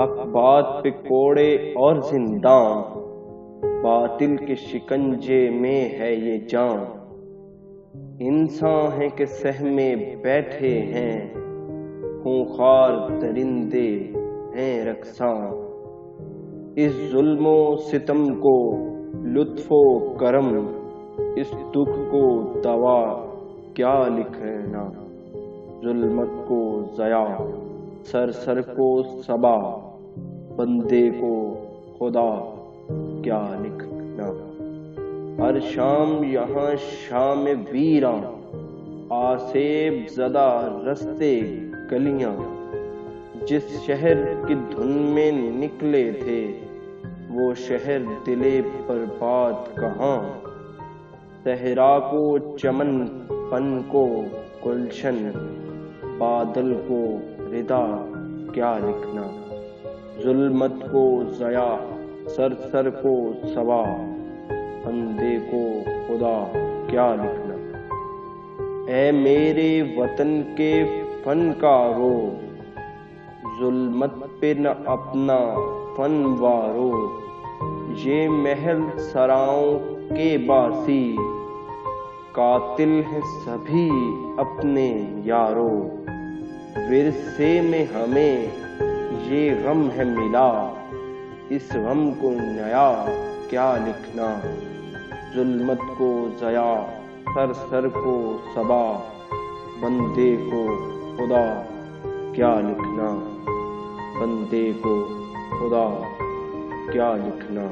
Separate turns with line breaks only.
حق بات پہ کوڑے اور زنداں، باطل کے شکنجے میں ہے یہ جان۔ انسان ہیں کہ سہمے بیٹھے ہیں، خونخوار درندے ہیں رقصاں۔ اس ظلم و ستم کو لطف و کرم، اس دکھ کو دوا کیا لکھنا۔ ظلمت کو ضیا، سر کو صبا، بندے کو خدا کیا لکھنا۔ ہر شام یہاں شام ویراں، آسیب زدہ رستے گلیاں۔ جس شہر کی دھن میں نکلے تھے، وہ شہر دلے برباد کہاں۔ صحرا کو چمن، پن کو گلشن، بادل کو ردا کیا لکھنا۔ ظلمت کو ضیا، سر کو صبا، بندے کو خدا کیا لکھنا۔ اے میرے وطن کے فنکارو، ظلمت پہ نہ اپنا فن وارو۔ یہ محل سراؤں کے باسی، قاتل ہیں سبھی اپنے یارو۔ ورثے میں ہمیں یہ غم ہے ملا، اس غم کو نیا کیا لکھنا۔ ظلمت کو ضیا، سر کو صبا، بندے کو خدا کیا لکھنا۔ بندے کو خدا کیا لکھنا۔